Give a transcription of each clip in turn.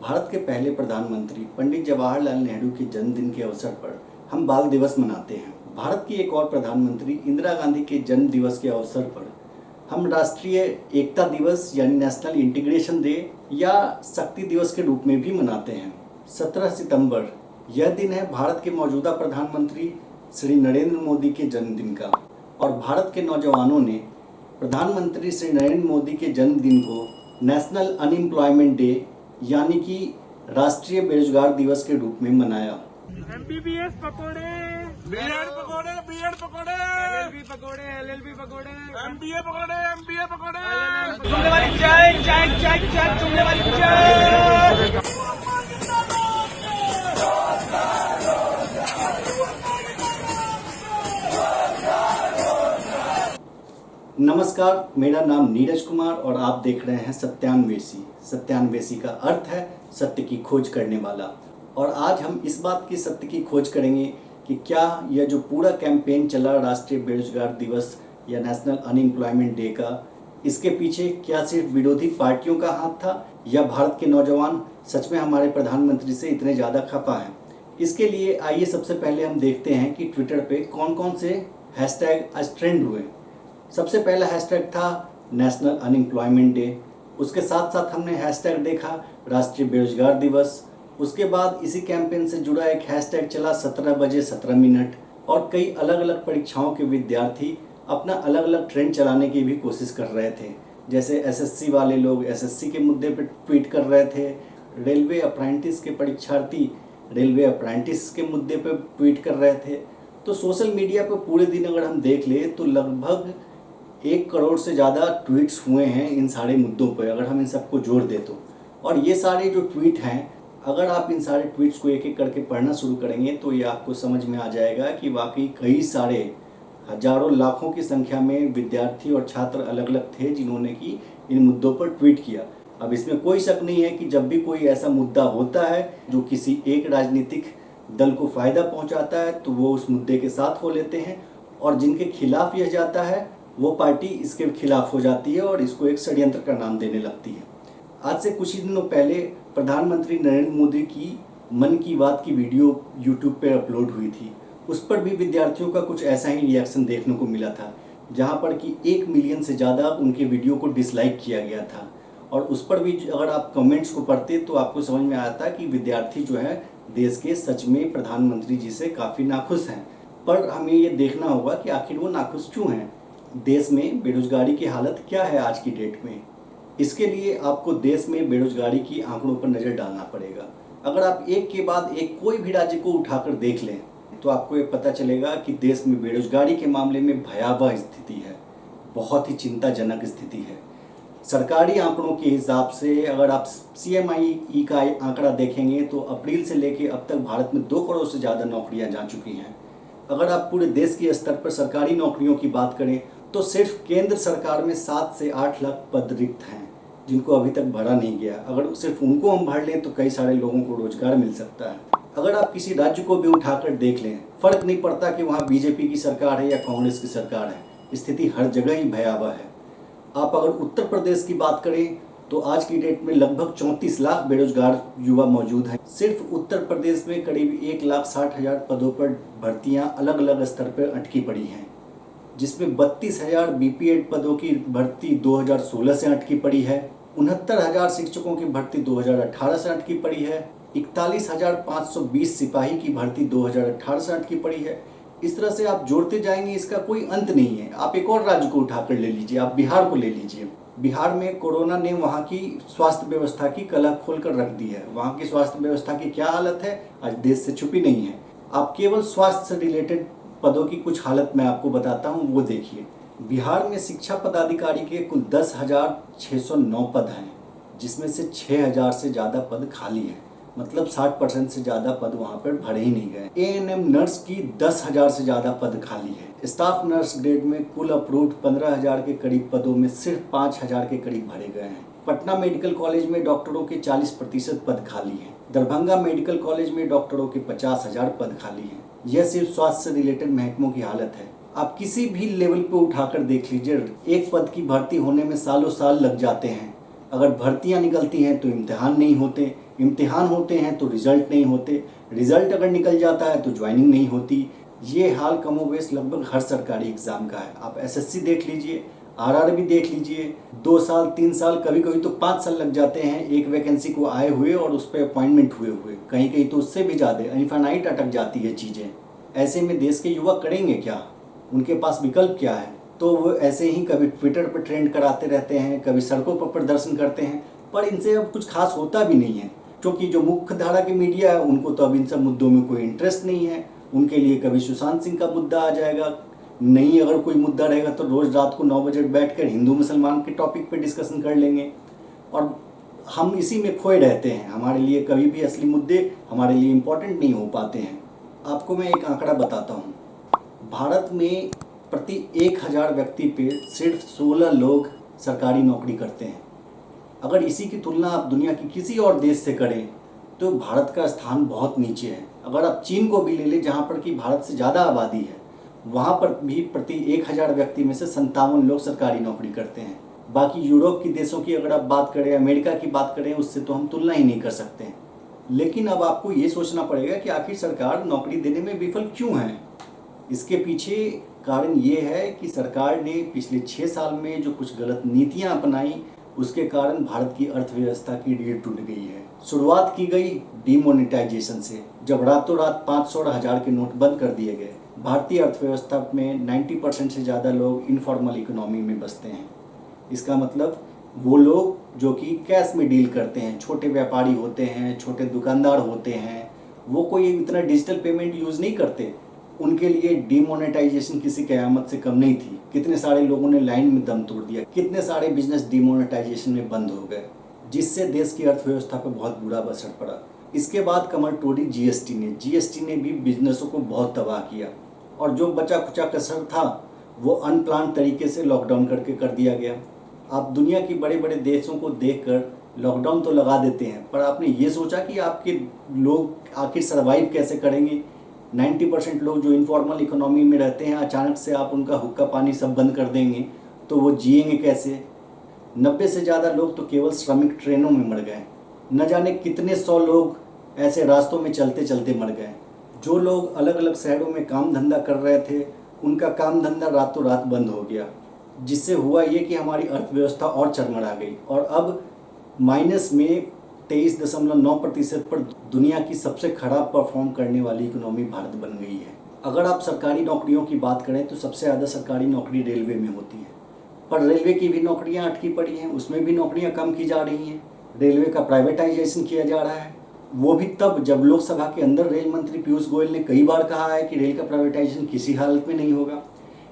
भारत के पहले प्रधानमंत्री पंडित जवाहरलाल नेहरू के जन्मदिन के अवसर पर हम बाल दिवस मनाते हैं। भारत की एक और प्रधानमंत्री इंदिरा गांधी के जन्म दिवस के अवसर पर हम राष्ट्रीय एकता दिवस यानी नेशनल इंटीग्रेशन डे या शक्ति दिवस के रूप में भी मनाते हैं। 17 सितंबर यह दिन है भारत के मौजूदा प्रधानमंत्री श्री नरेंद्र मोदी के जन्मदिन का, और भारत के नौजवानों ने प्रधानमंत्री श्री नरेंद्र मोदी के जन्मदिन को नेशनल अनएम्प्लॉयमेंट डे यानी कि राष्ट्रीय बेरोजगार दिवस के रूप में मनाया। MBBS पकोड़े, बीएड पकोड़े, बीएड पकोड़े, LLB पकोड़े, LLB पकोड़े, MBA पकोड़े, MBA पकोड़े, चुमने वाली चाय, चाय, चाय, चाय, चुमने वाली चाय। नमस्कार, मेरा नाम नीरज कुमार और आप देख रहे हैं सत्यान्वेषी। सत्यान्वेषी का अर्थ है सत्य की खोज करने वाला। और आज हम इस बात की सत्य की खोज करेंगे कि क्या यह जो पूरा कैंपेन चला राष्ट्रीय बेरोजगार दिवस या नेशनल अनएम्प्लॉयमेंट डे का, इसके पीछे क्या सिर्फ विरोधी पार्टियों का हाथ था या भारत के नौजवान सच में हमारे प्रधानमंत्री से इतने ज़्यादा खफा हैं। इसके लिए आइए सबसे पहले हम देखते हैं कि ट्विटर पे कौन कौन से हैशटैग आज ट्रेंड हुए। सबसे पहला हैशटैग था नेशनल अनएम्प्लॉयमेंट डे। उसके साथ साथ हमने हैशटैग देखा राष्ट्रीय बेरोजगार दिवस। उसके बाद इसी कैंपेन से जुड़ा एक हैशटैग चला 17 बजे 17 मिनट। और कई अलग अलग परीक्षाओं के विद्यार्थी अपना अलग अलग ट्रेंड चलाने की भी कोशिश कर रहे थे। जैसे एसएससी वाले लोग एसएससी के मुद्दे पर ट्वीट कर रहे थे, रेलवे अप्रेंटिस के परीक्षार्थी रेलवे अप्रेंटिस के मुद्दे पर ट्वीट कर रहे थे। तो सोशल मीडिया पर पूरे दिन अगर हम देख ले तो लगभग 1 करोड़ से ज़्यादा ट्वीट्स हुए हैं इन सारे मुद्दों पर, अगर हम इन सबको जोड़ दें तो। और ये सारे जो ट्वीट हैं, अगर आप इन सारे ट्वीट्स को एक एक करके पढ़ना शुरू करेंगे तो ये आपको समझ में आ जाएगा कि वाकई कई सारे हजारों लाखों की संख्या में विद्यार्थी और छात्र अलग अलग थे जिन्होंने कि इन मुद्दों पर ट्वीट किया। अब इसमें कोई शक नहीं है कि जब भी कोई ऐसा मुद्दा होता है जो किसी एक राजनीतिक दल को फ़ायदा पहुंचाता है तो वो उस मुद्दे के साथ हो लेते हैं, और जिनके खिलाफ यह जाता है वो पार्टी इसके खिलाफ हो जाती है और इसको एक षड्यंत्र का नाम देने लगती है। आज से कुछ ही दिनों पहले प्रधानमंत्री नरेंद्र मोदी की मन की बात की वीडियो यूट्यूब पर अपलोड हुई थी। उस पर भी विद्यार्थियों का कुछ ऐसा ही रिएक्शन देखने को मिला था, जहां पर कि 1 मिलियन से ज़्यादा उनके वीडियो को डिसलाइक किया गया था। और उस पर भी अगर आप कमेंट्स को पढ़ते तो आपको समझ में आता कि विद्यार्थी जो है देश के सच में प्रधानमंत्री जी से काफ़ी नाखुश हैं। पर हमें ये देखना होगा कि आखिर वो नाखुश क्यों हैं। देश में बेरोजगारी की हालत क्या है आज की डेट में। इसके लिए आपको देश में बेरोजगारी की आंकड़ों पर नज़र डालना पड़ेगा। अगर आप एक के बाद एक कोई भी राज्य को उठाकर देख लें तो आपको ये पता चलेगा कि देश में बेरोजगारी के मामले में भयावह स्थिति है, बहुत ही चिंताजनक स्थिति है। सरकारी आंकड़ों के हिसाब से अगर आप CMI का आंकड़ा देखेंगे तो अप्रैल से लेकर अब तक भारत में 2 करोड़ से ज़्यादा नौकरियां जा चुकी हैं। अगर आप पूरे देश के स्तर पर सरकारी नौकरियों की बात करें तो सिर्फ केंद्र सरकार में 7 से 8 लाख पद रिक्त हैं जिनको अभी तक भरा नहीं गया। अगर सिर्फ उनको हम भर लें तो कई सारे लोगों को रोजगार मिल सकता है। अगर आप किसी राज्य को भी उठाकर देख लें, फर्क नहीं पड़ता कि वहाँ बीजेपी की सरकार है या कांग्रेस की सरकार है, स्थिति हर जगह ही भयावह है। आप अगर उत्तर प्रदेश की बात करें तो आज की डेट में लगभग 34 लाख बेरोजगार युवा मौजूद हैं। सिर्फ उत्तर प्रदेश में करीब 1,60,000 पदों पर भर्तियां अलग अलग स्तर पर अटकी पड़ी हैं, जिसमें 32,000 BPED पदों की भर्ती 2016 से अटकी पड़ी है, 69,000 शिक्षकों की भर्ती 2018 से अटकी पड़ी है, 41,520 सिपाही की भर्ती 2018 से अटकी पड़ी है। इस तरह से आप जोड़ते जाएंगे, इसका कोई अंत नहीं है। आप एक और राज्य को उठाकर ले लीजिए, आप बिहार को ले लीजिए। बिहार में कोरोना ने वहाँ की स्वास्थ्य व्यवस्था की कलह खोल कर रख दी है। वहाँ की स्वास्थ्य व्यवस्था की क्या हालत है आज देश से छुपी नहीं है। आप केवल स्वास्थ्य से रिलेटेड पदों की कुछ हालत मैं आपको बताता हूँ, वो देखिए। बिहार में शिक्षा पदाधिकारी के कुल 10,609 पद हैं, जिसमें से 6,000 से ज़्यादा पद खाली हैं। मतलब 60% से ज़्यादा पद वहाँ पर भरे ही नहीं गए। ANM नर्स की 10,000 से ज़्यादा पद खाली है। स्टाफ नर्स ग्रेड में कुल अप्रूव्ड 15,000 के करीब पदों में सिर्फ 5,000 के करीब भरे गए हैं। पटना मेडिकल कॉलेज में डॉक्टरों के 40% पद खाली हैं। दरभंगा मेडिकल कॉलेज में डॉक्टरों के 50,000 पद खाली हैं। यह सिर्फ स्वास्थ्य से रिलेटेड महकमों की हालत है। आप किसी भी लेवल पे उठाकर देख लीजिए, एक पद की भर्ती होने में सालों साल लग जाते हैं। अगर भर्तियां निकलती हैं तो इम्तिहान नहीं होते, इम्तिहान होते हैं तो रिजल्ट नहीं होते, रिजल्ट अगर निकल जाता है तो ज्वाइनिंग नहीं होती। ये हाल कमोबेश लगभग हर सरकारी एग्ज़ाम का है। आप एसएससी देख लीजिए, आरआरबी देख लीजिए, 2 साल 3 साल कभी कभी तो 5 साल लग जाते हैं एक वैकेंसी को आए हुए और उस पर अपॉइंटमेंट हुए कहीं कहीं तो उससे भी ज़्यादा इनफाइनाइट अटक जाती है चीज़ें। ऐसे में देश के युवा करेंगे क्या? उनके पास विकल्प क्या है? तो वो ऐसे ही कभी ट्विटर पर ट्रेंड कराते रहते हैं, कभी सड़कों पर प्रदर्शन करते हैं, पर इनसे अब कुछ खास होता भी नहीं है, क्योंकि जो मुख्य धारा की मीडिया है उनको तो अब इन सब मुद्दों में कोई इंटरेस्ट नहीं है। उनके लिए कभी सुशांत सिंह का मुद्दा आ जाएगा, नहीं अगर कोई मुद्दा रहेगा तो रोज़ रात को 9 बजे बैठकर हिंदू मुसलमान के टॉपिक पे डिस्कशन कर लेंगे और हम इसी में खोए रहते हैं। हमारे लिए कभी भी असली मुद्दे हमारे लिए इम्पोर्टेंट नहीं हो पाते हैं। आपको मैं एक आंकड़ा बताता हूँ। भारत में प्रति 1000 व्यक्ति पे सिर्फ 16 लोग सरकारी नौकरी करते हैं। अगर इसी की तुलना आप दुनिया की किसी और देश से करें तो भारत का स्थान बहुत नीचे है। अगर आप चीन को भी ले लें, जहाँ पर कि भारत से ज़्यादा आबादी है, वहाँ पर भी प्रति 1000 व्यक्ति में से 57 लोग सरकारी नौकरी करते हैं। बाकी यूरोप के देशों की अगर आप बात करें, अमेरिका की बात करें, उससे तो हम तुलना ही नहीं कर सकते हैं। लेकिन अब आपको ये सोचना पड़ेगा कि आखिर सरकार नौकरी देने में विफल क्यों है। इसके पीछे कारण ये है कि सरकार ने पिछले 6 साल में जो कुछ गलत नीतियाँ अपनाई, उसके कारण भारत की अर्थव्यवस्था की रीढ़ टूट गई है। शुरुआत की गई डीमोनेटाइजेशन से, जब रातों रात 500 और 1000 के नोट बंद कर दिए गए। भारतीय अर्थव्यवस्था में 90% से ज़्यादा लोग इनफॉर्मल इकोनॉमी में बसते हैं। इसका मतलब वो लोग जो कि कैश में डील करते हैं, छोटे व्यापारी होते हैं, छोटे दुकानदार होते हैं, वो कोई इतना डिजिटल पेमेंट यूज़ नहीं करते। उनके लिए डीमोनेटाइजेशन किसी क़यामत से कम नहीं थी। कितने सारे लोगों ने लाइन में दम तोड़ दिया, कितने सारे बिजनेस डीमोनेटाइजेशन में बंद हो गए, जिससे देश की अर्थव्यवस्था पर बहुत बुरा असर पड़ा। इसके बाद कमर तोड़ी जीएसटी ने भी बिजनेसों को बहुत तबाह किया और जो बचा खुचा कसर था वो अनप्लान तरीके से लॉकडाउन करके कर दिया गया। आप दुनिया के बड़े बड़े देशों को देखकर लॉकडाउन तो लगा देते हैं, पर आपने ये सोचा कि आपके लोग आखिर सर्वाइव कैसे करेंगे? 90% लोग जो इनफॉर्मल इकोनॉमी में रहते हैं, अचानक से आप उनका हुक्का पानी सब बंद कर देंगे तो वो जिएंगे कैसे? 90 से ज़्यादा लोग तो केवल श्रमिक ट्रेनों में मर गए। न जाने कितने 100 लोग ऐसे रास्तों में चलते चलते मर गए। जो लोग अलग अलग शहरों में काम धंधा कर रहे थे, उनका काम धंधा रातों रात बंद हो गया, जिससे हुआ ये कि हमारी अर्थव्यवस्था और चरमरा गई और अब माइनस में 23.9% पर दुनिया की सबसे खराब परफॉर्म करने वाली इकोनॉमी भारत बन गई है। अगर आप सरकारी नौकरियों की बात करें तो सबसे ज़्यादा सरकारी नौकरी रेलवे में होती है, पर रेलवे की भी नौकरियां अटकी पड़ी हैं, उसमें भी नौकरियां कम की जा रही हैं। रेलवे का प्राइवेटाइजेशन किया जा रहा है, वो भी तब जब लोकसभा के अंदर रेल मंत्री पीयूष गोयल ने कई बार कहा है कि रेल का प्राइवेटाइजेशन किसी हालत में नहीं होगा।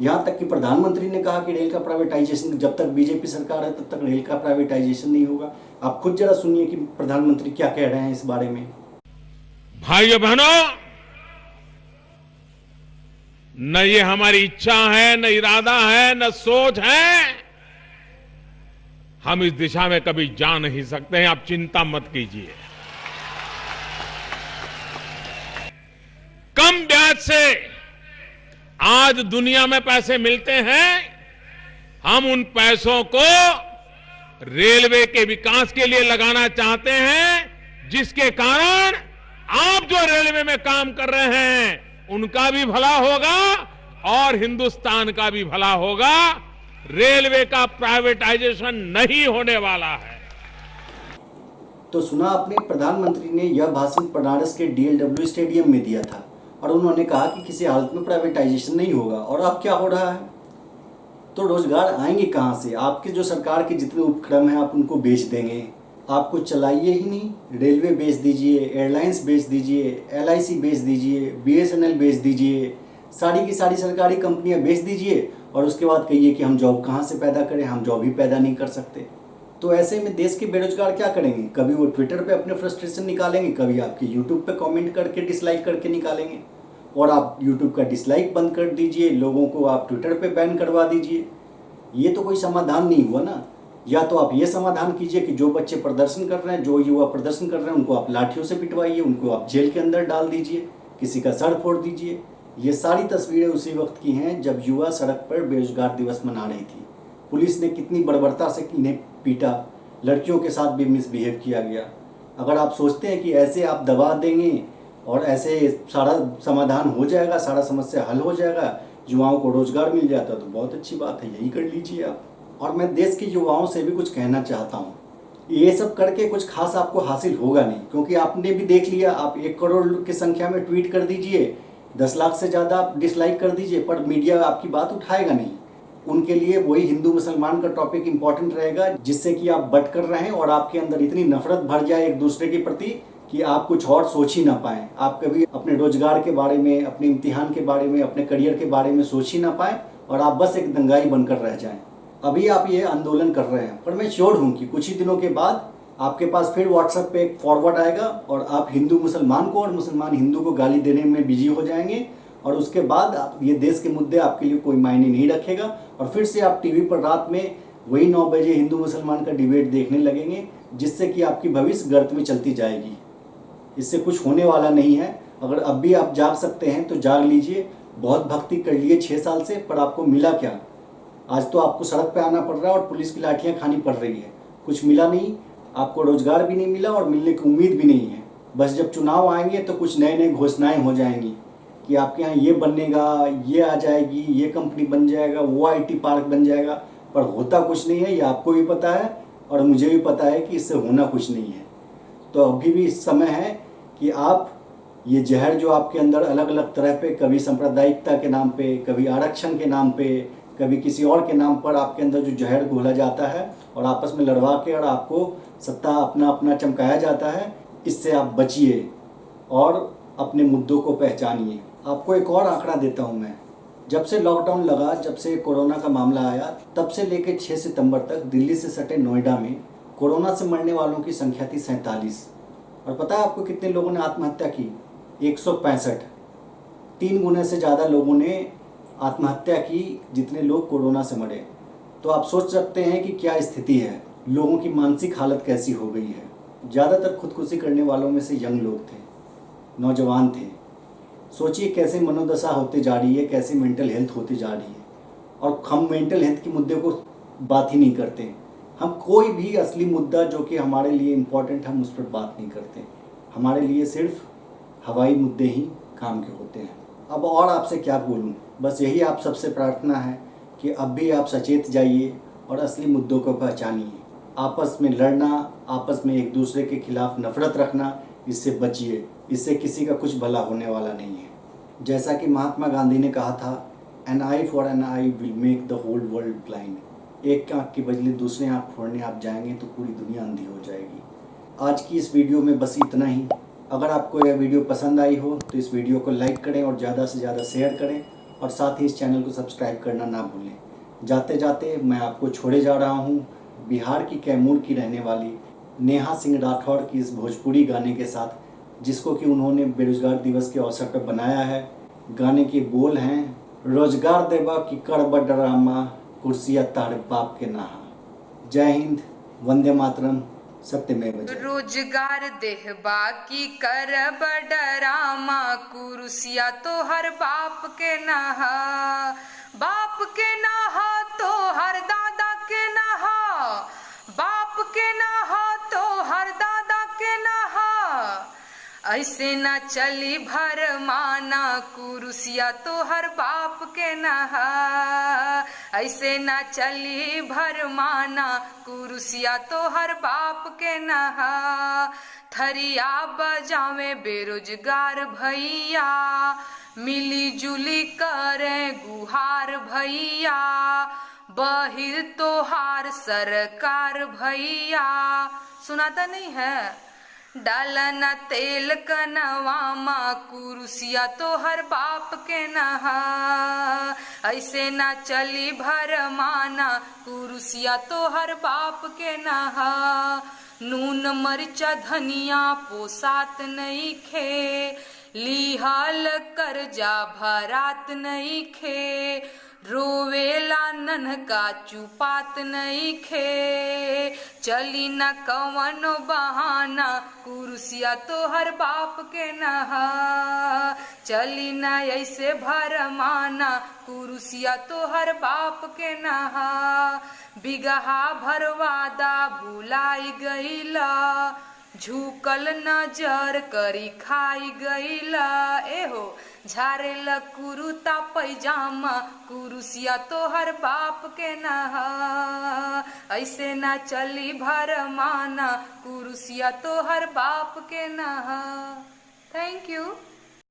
यहाँ तक कि प्रधानमंत्री ने कहा कि रेल का प्राइवेटाइजेशन, जब तक बीजेपी सरकार है तब तक रेल का प्राइवेटाइजेशन नहीं होगा। आप खुद जरा सुनिए कि प्रधानमंत्री क्या कह रहे हैं इस बारे में। भाइयों बहनों, न ये हमारी इच्छा है, न इरादा है, न सोच है। हम इस दिशा में कभी जा नहीं सकते हैं, आप चिंता मत कीजिए। कम ब्याज से आज दुनिया में पैसे मिलते हैं, हम उन पैसों को रेलवे के विकास के लिए लगाना चाहते हैं, जिसके कारण आप जो रेलवे में काम कर रहे हैं उनका भी भला होगा और हिंदुस्तान का भी भला होगा। रेलवे का प्राइवेटाइजेशन नहीं होने वाला है। तो सुना आपने, प्रधानमंत्री ने यह भाषण बनारस के डीएलडब्ल्यू स्टेडियम में दिया था और उन्होंने कहा कि किसी हालत में प्राइवेटाइजेशन नहीं होगा। और अब क्या हो रहा है? तो रोजगार आएंगे कहाँ से? आपके जो सरकार के जितने उपक्रम हैं आप उनको बेच देंगे, आपको चलाइए ही नहीं। रेलवे बेच दीजिए, एयरलाइंस बेच दीजिए, LIC बेच दीजिए, BSNL बेच दीजिए, सारी की सारी सरकारी कंपनियां बेच दीजिए और उसके बाद कहिए कि हम जॉब कहाँ से पैदा करें, हम जॉब ही पैदा नहीं कर सकते। तो ऐसे में देश के बेरोजगार क्या करेंगे? कभी वो ट्विटर पे अपने फ्रस्ट्रेशन निकालेंगे, कभी आपके यूट्यूब पे कमेंट करके डिसलाइक करके निकालेंगे। और आप यूट्यूब का डिसलाइक बंद कर दीजिए, लोगों को आप ट्विटर पे बैन करवा दीजिए। ये तो कोई समाधान नहीं हुआ ना। या तो आप ये समाधान कीजिए कि जो बच्चे प्रदर्शन कर रहे हैं, जो युवा प्रदर्शन कर रहे हैं, उनको आप लाठियों से पिटवाइए, उनको आप जेल के अंदर डाल दीजिए, किसी का सर फोड़ दीजिए। ये सारी तस्वीरें उसी वक्त की हैं जब युवा सड़क पर बेरोजगार दिवस मना रही थी। पुलिस ने कितनी बर्बरता से इन्हें पीटा, लड़कियों के साथ भी मिसबिहेव किया गया। अगर आप सोचते हैं कि ऐसे आप दबा देंगे और ऐसे सारा समाधान हो जाएगा, सारा समस्या हल हो जाएगा, युवाओं को रोजगार मिल जाता, तो बहुत अच्छी बात है, यही कर लीजिए आप। और मैं देश के युवाओं से भी कुछ कहना चाहता हूँ, ये सब करके कुछ खास आपको हासिल होगा नहीं, क्योंकि आपने भी देख लिया, आप 1 करोड़ की संख्या में ट्वीट कर दीजिए, 10 लाख से ज़्यादा आप डिसलाइक कर दीजिए, पर मीडिया आपकी बात उठाएगा नहीं। उनके लिए वही हिंदू मुसलमान का टॉपिक इंपॉर्टेंट रहेगा, जिससे कि आप बट कर रहे हैं और आपके अंदर इतनी नफरत भर जाए एक दूसरे के प्रति कि आप कुछ और सोच ही ना पाएँ। आप कभी अपने रोजगार के बारे में, अपने इम्तिहान के बारे में, अपने करियर के बारे में सोच ही ना पाएँ और आप बस एक दंगाई बनकर रह जाएं। अभी आप ये आंदोलन कर रहे हैं, पर मैं श्योर हूँ कि कुछ ही दिनों के बाद आपके पास फिर व्हाट्सएप पे एक फॉरवर्ड आएगा और आप हिंदू मुसलमान को और मुसलमान हिंदू को गाली देने में बिजी हो जाएंगे, और उसके बाद आप ये देश के मुद्दे आपके लिए कोई मायने नहीं रखेगा और फिर से आप टीवी पर रात में वही 9 बजे हिंदू मुसलमान का डिबेट देखने लगेंगे, जिससे कि आपकी भविष्य गर्त में चलती जाएगी। इससे कुछ होने वाला नहीं है। अगर अब भी आप जाग सकते हैं तो जाग लीजिए। बहुत भक्ति कर लिए 6 साल से, पर आपको मिला क्या? आज तो आपको सड़क पे आना पड़ रहा है और पुलिस की लाठियां खानी पड़ रही है। कुछ मिला नहीं, आपको रोजगार भी नहीं मिला और मिलने की उम्मीद भी नहीं है। बस जब चुनाव आएंगे तो कुछ नए नए घोषणाएं हो जाएंगी कि आपके यहाँ ये बनेगा, ये आ जाएगी, ये कंपनी बन जाएगा, वो IT पार्क बन जाएगा, पर होता कुछ नहीं है। ये आपको भी पता है और मुझे भी पता है कि इससे होना कुछ नहीं है। तो अभी भी इस समय है कि आप ये जहर जो आपके अंदर अलग अलग तरह पे, कभी सांप्रदायिकता के नाम पे, कभी आरक्षण के नाम पे, कभी किसी और के नाम पर आपके अंदर जो जहर घोला जाता है और आपस में लड़वा के और आपको सत्ता अपना अपना चमकाया जाता है, इससे आप बचिए और अपने मुद्दों को पहचानिए। आपको एक और आंकड़ा देता हूँ मैं। जब से लॉकडाउन लगा, जब से कोरोना का मामला आया, तब से लेकर 6 सितंबर तक दिल्ली से सटे नोएडा में कोरोना से मरने वालों की संख्या थी 47। और पता है आपको कितने लोगों ने आत्महत्या की? 165। 3 गुने से ज़्यादा लोगों ने आत्महत्या की जितने लोग कोरोना से मरे। तो आप सोच सकते हैं कि क्या स्थिति है, लोगों की मानसिक हालत कैसी हो गई है। ज़्यादातर खुदकुशी करने वालों में से यंग लोग थे, नौजवान थे। सोचिए कैसे मनोदशा होते जा रही है, कैसे मेंटल हेल्थ होती जा रही है। और हम मेंटल हेल्थ के मुद्दे को बात ही नहीं करते। हम कोई भी असली मुद्दा जो कि हमारे लिए इम्पोर्टेंट, हम उस पर बात नहीं करते। हमारे लिए सिर्फ हवाई मुद्दे ही काम के होते हैं। अब और आपसे क्या बोलूं, बस यही आप सबसे प्रार्थना है कि अब भी आप सचेत जाइए और असली मुद्दों को पहचानिए। आपस में लड़ना, आपस में एक दूसरे के खिलाफ नफरत रखना, इससे बचिए। इससे किसी का कुछ भला होने वाला नहीं है। जैसा कि महात्मा गांधी ने कहा था, an eye for an eye will make the whole world blind. एक आँख के बदले दूसरे आँख फोड़ने आप जाएंगे तो पूरी दुनिया अंधी हो जाएगी। आज की इस वीडियो में बस इतना ही। अगर आपको यह वीडियो पसंद आई हो तो इस वीडियो को लाइक करें और ज़्यादा से ज़्यादा शेयर करें और साथ ही इस चैनल को सब्सक्राइब करना ना भूलें। जाते जाते मैं आपको छोड़े जा रहा हूँ बिहार की कैमूर की रहने वाली नेहा सिंह राठौड़ की इस भोजपुरी गाने के साथ, जिसको कि उन्होंने बेरोजगार दिवस के अवसर पर बनाया है। गाने के बोल हैं, रोजगार देवा की करब डरामा, कुर्सिया तार बाप के नहा। जय हिंद, वंदे मातरम, सत्यमेव जयते। रोजगार देहबा की करब डरामा, कुर्सिया तो हर बाप के नहा। बाप के नहा तो हर दादा के नहा, बाप के नहा तो हर दादा के नहा। ऐसे न चली भरमाना, कुर्सिया तो हर बाप के नहा। ऐसे न चली भरमाना, कुर्सिया तो हर बाप के नहा। थरिया बजावे बेरोजगार भैया, मिली जुली करे गुहार भैया। बहिर तोहार सरकार भैया, सुनाता नहीं है? डालना तेल कनवामा, कुर्सिया तो हर बाप के नहा। ऐसे ना चली भरमाना, कुर्सिया तो हर बाप के नहा। नून मरिचा धनिया पोसात नहीं खे, लिहाल कर्जा भरात नहीं खे। रोवेला नन्हका चुपात नहीं खे, चली न कवनो बहाना, कुर्सिया तो हर बाप के नहा। चली न ऐसे भरमाना, कुर्सिया तो हर बाप के नहा। बिगहा भरवादा भुलाई गईला, झुकल नजर करी खाई गईला एहो झारेला कुरुता पैजामा कुरुसिया तोहर बाप के नहा ऐसे ना चली भरमाना कुरुसिया तोहर बाप के नहा। Thank you.